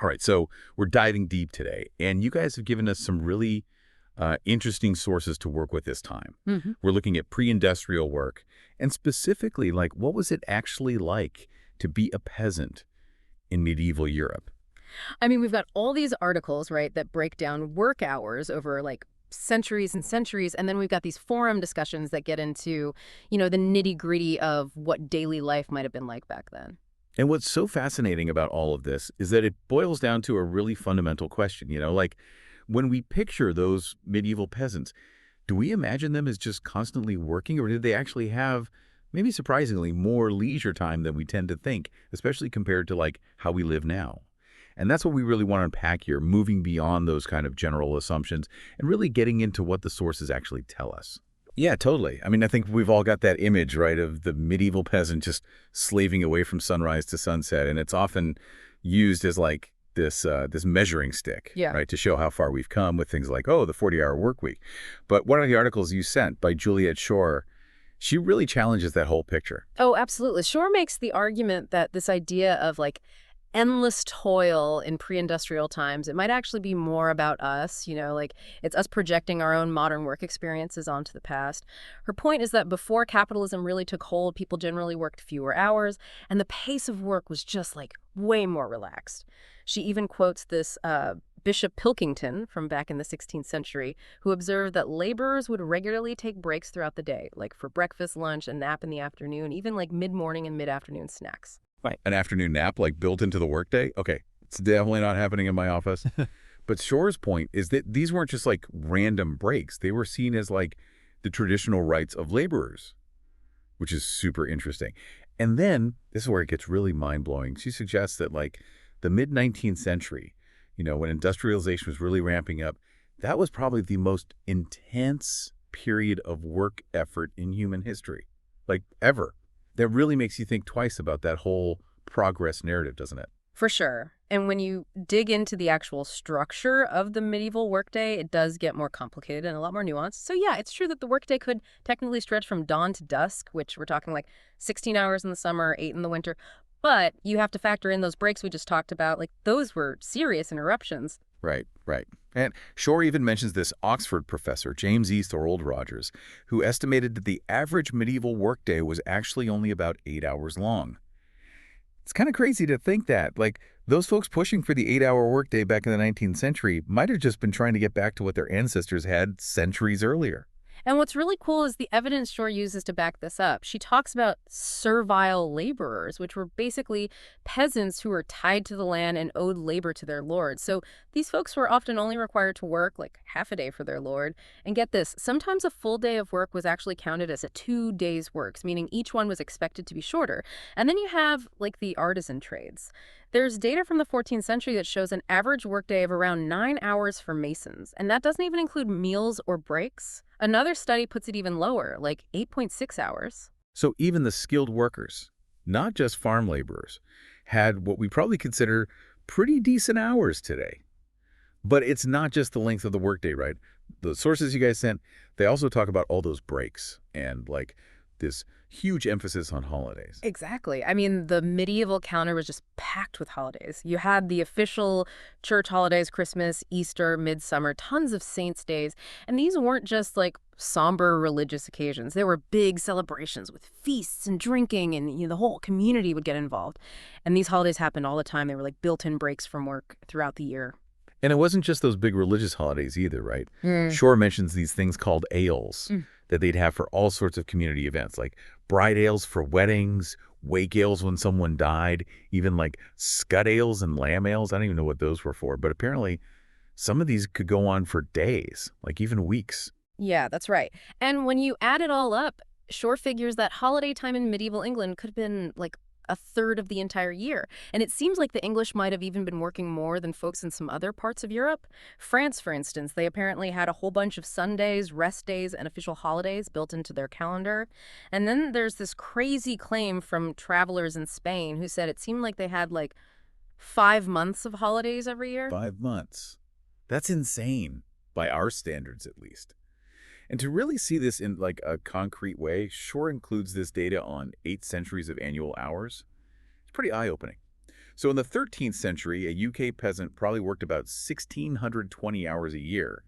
All right, so we're diving deep today, and you guys have given us some really interesting sources to work with this time. hmm We're looking at pre-industrial work, and specifically, like, what was it actually like to be a peasant in medieval Europe? I mean, we've got all these articles, right, that break down work hours over like centuries and centuries. And then we've got these forum discussions that get into, the nitty gritty of what daily life might have been like back then. And what's so fascinating about all of this is that it boils down to a really fundamental question, like when we picture those medieval peasants, do we imagine them as just constantly working, or did they actually have, maybe surprisingly, more leisure time than we tend to think, especially compared to like how we live now? And that's what we really want to unpack here, moving beyond those kind of general assumptions and really getting into what the sources actually tell us. Yeah, totally. I mean, I think we've all got that image, right, of the medieval peasant just slaving away from sunrise to sunset, and it's often used as like this measuring stick, Yeah. right, to show how far we've come with things like, oh, the 40-hour work week. But one of the articles you sent by Juliet Shore, she really challenges that whole picture. Oh, absolutely. Shore makes the argument that this idea of like endless toil in pre-industrial times, it might actually be more about us, like it's us projecting our own modern work experiences onto the past. Her point is that before capitalism really took hold, people generally worked fewer hours, and the pace of work was just like way more relaxed. She even quotes this Bishop Pilkington from back in the 16th century, who observed that laborers would regularly take breaks throughout the day, like for breakfast, lunch, a nap in the afternoon, even like mid-morning and mid-afternoon snacks. Right. An afternoon nap, like built into the workday? Okay, it's definitely not happening in my office. But Shore's point is that these weren't just like random breaks. They were seen as like the traditional rights of laborers, which is super interesting. And then, this is where it gets really mind-blowing. She suggests that like the mid-19th century, when industrialization was really ramping up, that was probably the most intense period of work effort in human history, like ever. That really makes you think twice about that whole progress narrative, doesn't it? For sure. And when you dig into the actual structure of the medieval workday, it does get more complicated and a lot more nuanced. So yeah, it's true that the workday could technically stretch from dawn to dusk, which we're talking like 16 hours in the summer, 8 in the winter. But you have to factor in those breaks we just talked about. Like those were serious interruptions. Right, right. And Shore even mentions this Oxford professor, James E. Thorold Rogers, who estimated that the average medieval workday was actually only about 8 hours long. It's kind of crazy to think that. Like, those folks pushing for the 8-hour workday back in the 19th century might have just been trying to get back to what their ancestors had centuries earlier. And what's really cool is the evidence Shore uses to back this up. She talks about servile laborers, which were basically peasants who were tied to the land and owed labor to their lords. So these folks were often only required to work like half a day for their lord. And get this, sometimes a full day of work was actually counted as a 2 days' works, meaning each one was expected to be shorter. And then you have like the artisan trades. There's data from the 14th century that shows an average workday of around 9 hours for masons, and that doesn't even include meals or breaks. Another study puts it even lower, like 8.6 hours. So even the skilled workers, not just farm laborers, had what we probably consider pretty decent hours today. But it's not just the length of the workday, right? The sources you guys sent, they also talk about all those breaks and like this huge emphasis on holidays. Exactly. I mean, the medieval calendar was just packed with holidays. You had the official church holidays, Christmas, Easter, Midsummer, tons of saints' days. And these weren't just like somber religious occasions. They were big celebrations with feasts and drinking, and the whole community would get involved. And these holidays happened all the time. They were like built-in breaks from work throughout the year. And it wasn't just those big religious holidays either, right? Mm. Shore mentions these things called ales Mm. that they'd have for all sorts of community events, like bride ales for weddings, wake ales when someone died, even like scud ales and lamb ales. I don't even know what those were for, but apparently some of these could go on for days, like even weeks. Yeah, that's right. And when you add it all up, Shore figures that holiday time in medieval England could have been like a third of the entire year. And it seems like the English might have even been working more than folks in some other parts of Europe. France, for instance, they apparently had a whole bunch of Sundays, rest days, and official holidays built into their calendar. And then there's this crazy claim from travelers in Spain who said it seemed like they had like 5 months of holidays every year. 5 months. That's insane, by our standards at least. And to really see this in like a concrete way, Shore includes this data on 8 centuries of annual hours. It's pretty eye-opening. So in the 13th century, a UK peasant probably worked about 1,620 hours a year.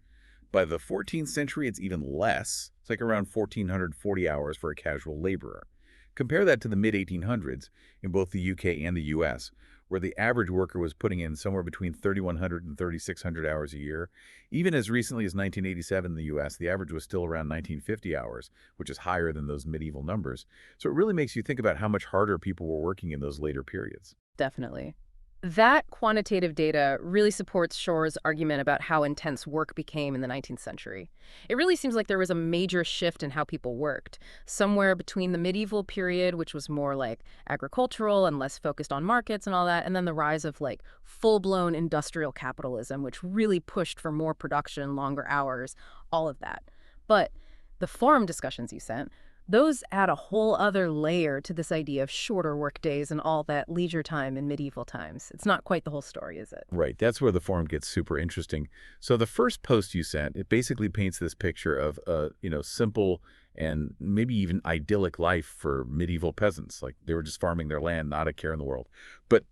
By the 14th century, it's even less. It's like around 1,440 hours for a casual laborer. Compare that to the mid-1800s in both the UK and the US, where the average worker was putting in somewhere between 3,100 and 3,600 hours a year. Even as recently as 1987 in the US, the average was still around 1,950 hours, which is higher than those medieval numbers. So it really makes you think about how much harder people were working in those later periods. Definitely. That quantitative data really supports Shore's argument about how intense work became in the 19th century. It really seems like there was a major shift in how people worked, somewhere between the medieval period, which was more like agricultural and less focused on markets and all that, and then the rise of like full-blown industrial capitalism, which really pushed for more production, longer hours, all of that. But the forum discussions you sent, those add a whole other layer to this idea of shorter work days and all that leisure time in medieval times. It's not quite the whole story, is it? Right, that's where the forum gets super interesting. So the first post you sent, it basically paints this picture of a, simple and maybe even idyllic life for medieval peasants. Like they were just farming their land, not a care in the world. But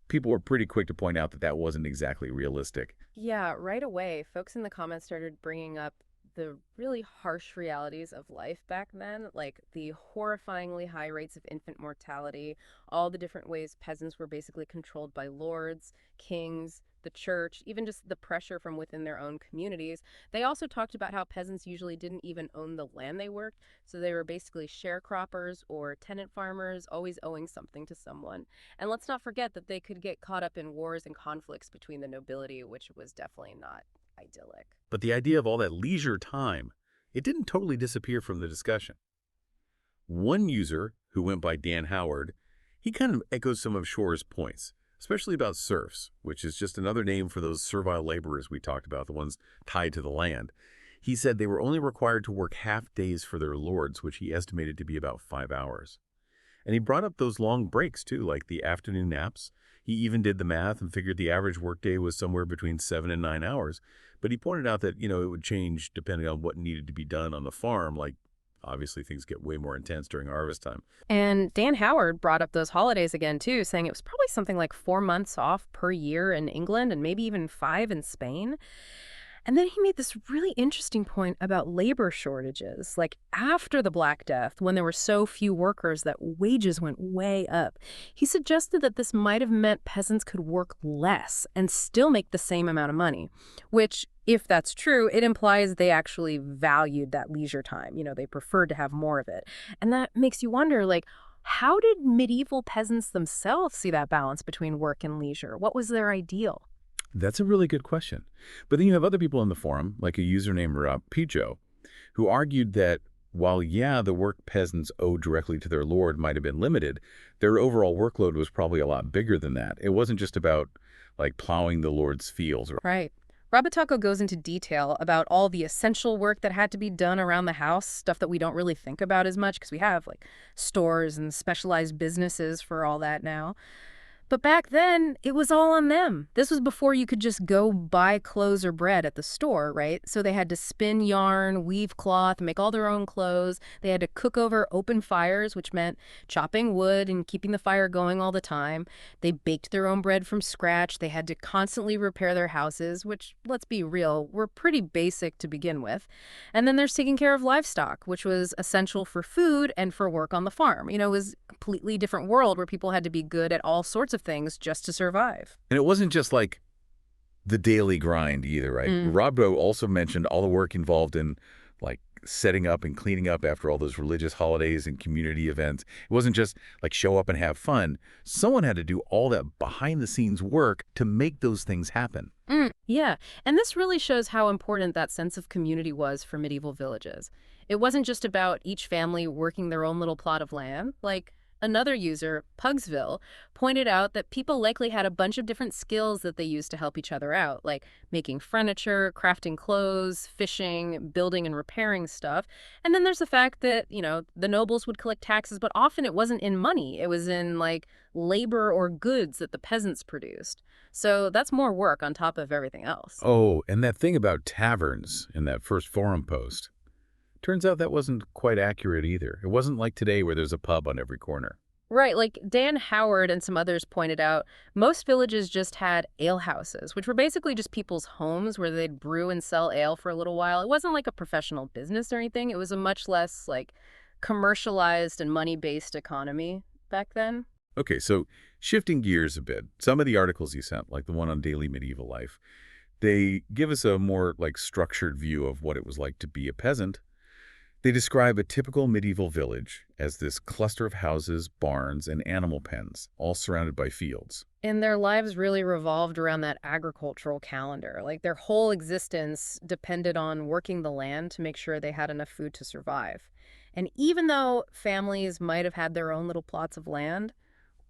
people were pretty quick to point out that that wasn't exactly realistic. Yeah, right away, folks in the comments started bringing up the really harsh realities of life back then, like the horrifyingly high rates of infant mortality, all the different ways peasants were basically controlled by lords, kings, the church, even just the pressure from within their own communities. They also talked about how peasants usually didn't even own the land they worked, so they were basically sharecroppers or tenant farmers, always owing something to someone. And let's not forget that they could get caught up in wars and conflicts between the nobility, which was definitely not idyllic. But the idea of all that leisure time, it didn't totally disappear from the discussion. One user, who went by Dan Howard, he kind of echoes some of Shore's points, especially about serfs, which is just another name for those servile laborers we talked about, the ones tied to the land. He said they were only required to work half days for their lords, which he estimated to be about 5 hours. And he brought up those long breaks, too, like the afternoon naps. He even did the math and figured the average workday was somewhere between 7 and 9 hours. But he pointed out that, it would change depending on what needed to be done on the farm. Like, obviously, things get way more intense during harvest time. And Dan Howard brought up those holidays again, too, saying it was probably something like 4 months off per year in England and maybe even 5 in Spain. And then he made this really interesting point about labor shortages. Like after the Black Death, when there were so few workers that wages went way up, he suggested that this might have meant peasants could work less and still make the same amount of money, which, if that's true, it implies they actually valued that leisure time. They preferred to have more of it. And that makes you wonder, like, how did medieval peasants themselves see that balance between work and leisure? What was their ideal? That's a really good question. But then you have other people in the forum, like a user named Pijo, who argued that while, yeah, the work peasants owed directly to their lord might have been limited, their overall workload was probably a lot bigger than that. It wasn't just about, like, plowing the lord's fields. Right. Rabataco goes into detail about all the essential work that had to be done around the house, stuff that we don't really think about as much because we have, like, stores and specialized businesses for all that now. But back then, it was all on them. This was before you could just go buy clothes or bread at the store, right? So they had to spin yarn, weave cloth, make all their own clothes. They had to cook over open fires, which meant chopping wood and keeping the fire going all the time. They baked their own bread from scratch. They had to constantly repair their houses, which, let's be real, were pretty basic to begin with. And then there's taking care of livestock, which was essential for food and for work on the farm. It was a completely different world where people had to be good at all sorts of things just to survive. And it wasn't just like the daily grind either, right? Robbo also mentioned all the work involved in like setting up and cleaning up after all those religious holidays and community events. It wasn't just like show up and have fun. Someone had to do all that behind the scenes work to make those things happen. Yeah, and this really shows how important that sense of community was for medieval villages. It wasn't just about each family working their own little plot of land. Like, another user, Pugsville, pointed out that people likely had a bunch of different skills that they used to help each other out, like making furniture, crafting clothes, fishing, building and repairing stuff. And then there's the fact that, the nobles would collect taxes, but often it wasn't in money. It was in, like, labor or goods that the peasants produced. So that's more work on top of everything else. Oh, and that thing about taverns in that first forum post. Turns out that wasn't quite accurate either. It wasn't like today where there's a pub on every corner. Right, like Dan Howard and some others pointed out, most villages just had ale houses, which were basically just people's homes where they'd brew and sell ale for a little while. It wasn't like a professional business or anything. It was a much less like commercialized and money-based economy back then. Okay, so shifting gears a bit, some of the articles you sent, like the one on daily medieval life, they give us a more like structured view of what it was like to be a peasant. They describe a typical medieval village as this cluster of houses, barns, and animal pens, all surrounded by fields. And their lives really revolved around that agricultural calendar. Like their whole existence depended on working the land to make sure they had enough food to survive. And even though families might have had their own little plots of land,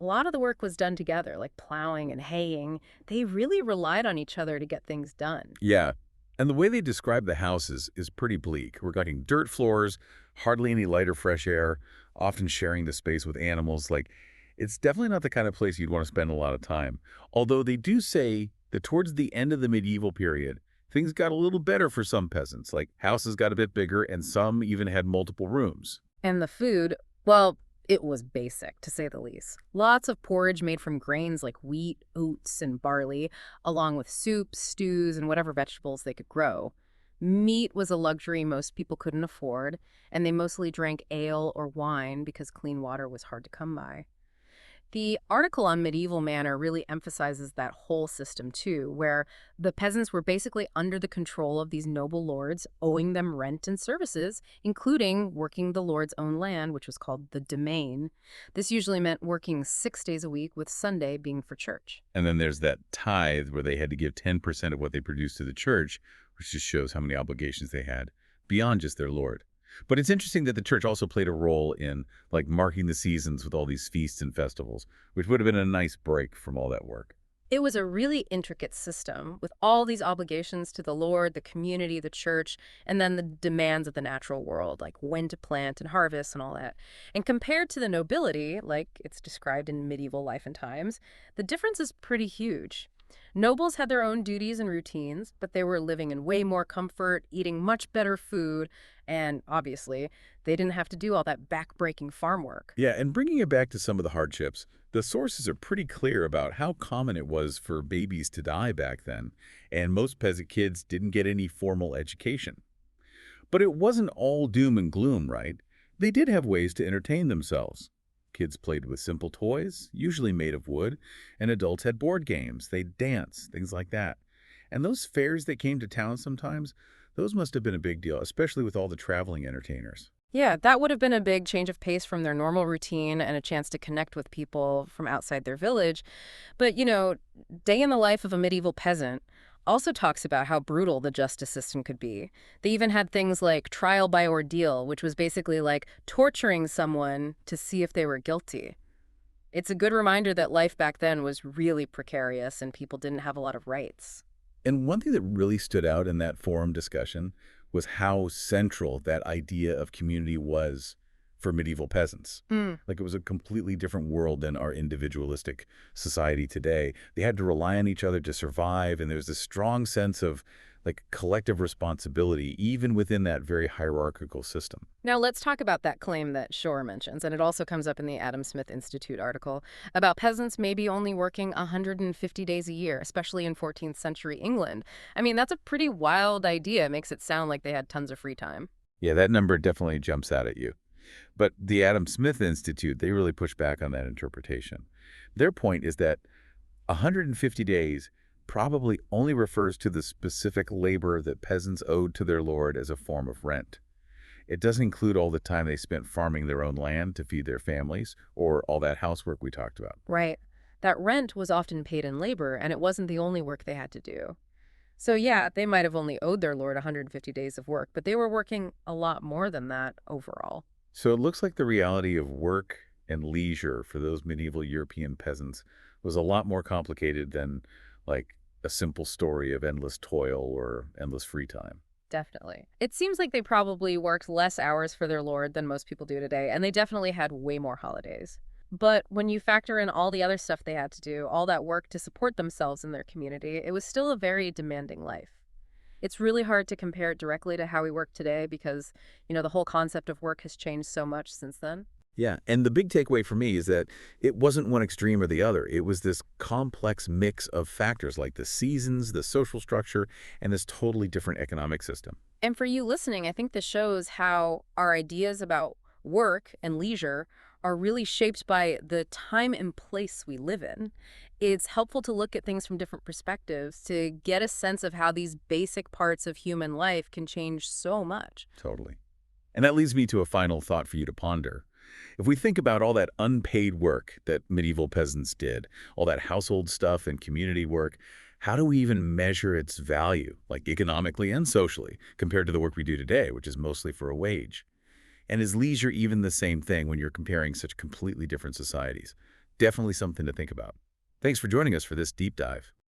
a lot of the work was done together, like plowing and haying. They really relied on each other to get things done. Yeah, and the way they describe the houses is pretty bleak. We're talking dirt floors, hardly any light or fresh air, often sharing the space with animals. Like, it's definitely not the kind of place you'd want to spend a lot of time. Although they do say that towards the end of the medieval period, things got a little better for some peasants. Like, houses got a bit bigger, and some even had multiple rooms. And the food, well, it was basic, to say the least. Lots of porridge made from grains like wheat, oats, and barley, along with soups, stews, and whatever vegetables they could grow. Meat was a luxury most people couldn't afford, and they mostly drank ale or wine because clean water was hard to come by. The article on medieval manor really emphasizes that whole system too, where the peasants were basically under the control of these noble lords, owing them rent and services, including working the lord's own land, which was called the domain. This usually meant working 6 days a week, with Sunday being for church. And then there's that tithe where they had to give 10% of what they produced to the church, which just shows how many obligations they had beyond just their Lord. But it's interesting that the church also played a role in like marking the seasons with all these feasts and festivals, which would have been a nice break from all that work. It was a really intricate system with all these obligations to the Lord, the community, the church, and then the demands of the natural world, like when to plant and harvest and all that. And compared to the nobility, like it's described in medieval life and times, the difference is pretty huge. Nobles had their own duties and routines, but they were living in way more comfort, eating much better food, and obviously, they didn't have to do all that back-breaking farm work. Yeah, and bringing it back to some of the hardships, the sources are pretty clear about how common it was for babies to die back then, and most peasant kids didn't get any formal education. But it wasn't all doom and gloom, right? They did have ways to entertain themselves. Kids played with simple toys, usually made of wood, and adults had board games. They'd dance, things like that. And those fairs that came to town sometimes, those must have been a big deal, especially with all the traveling entertainers. Yeah, that would have been a big change of pace from their normal routine and a chance to connect with people from outside their village. But, day in the life of a medieval peasant also talks about how brutal the justice system could be. They even had things like trial by ordeal, which was basically like torturing someone to see if they were guilty. It's a good reminder that life back then was really precarious and people didn't have a lot of rights. And one thing that really stood out in that forum discussion was how central that idea of community was for medieval peasants. Mm. Like it was a completely different world than our individualistic society today. They had to rely on each other to survive, and there was this strong sense of like collective responsibility, even within that very hierarchical system. Now, let's talk about that claim that Shore mentions, and it also comes up in the Adam Smith Institute article about peasants maybe only working 150 days a year, especially in 14th century England. I mean, that's a pretty wild idea. It makes it sound like they had tons of free time. Yeah, that number definitely jumps out at you. But the Adam Smith Institute, they really push back on that interpretation. Their point is that 150 days probably only refers to the specific labor that peasants owed to their lord as a form of rent. It doesn't include all the time they spent farming their own land to feed their families or all that housework we talked about. Right. That rent was often paid in labor, and it wasn't the only work they had to do. So, yeah, they might have only owed their lord 150 days of work, but they were working a lot more than that overall. So it looks like the reality of work and leisure for those medieval European peasants was a lot more complicated than like a simple story of endless toil or endless free time. Definitely. It seems like they probably worked less hours for their lord than most people do today, and they definitely had way more holidays. But when you factor in all the other stuff they had to do, all that work to support themselves and their community, it was still a very demanding life. It's really hard to compare it directly to how we work today because, the whole concept of work has changed so much since then. Yeah, and the big takeaway for me is that it wasn't one extreme or the other. It was this complex mix of factors like the seasons, the social structure, and this totally different economic system. And for you listening, I think this shows how our ideas about work and leisure are really shaped by the time and place we live in. It's helpful to look at things from different perspectives to get a sense of how these basic parts of human life can change so much. Totally. And that leads me to a final thought for you to ponder. If we think about all that unpaid work that medieval peasants did, all that household stuff and community work, how do we even measure its value, like economically and socially, compared to the work we do today, which is mostly for a wage? And is leisure even the same thing when you're comparing such completely different societies? Definitely something to think about. Thanks for joining us for this deep dive.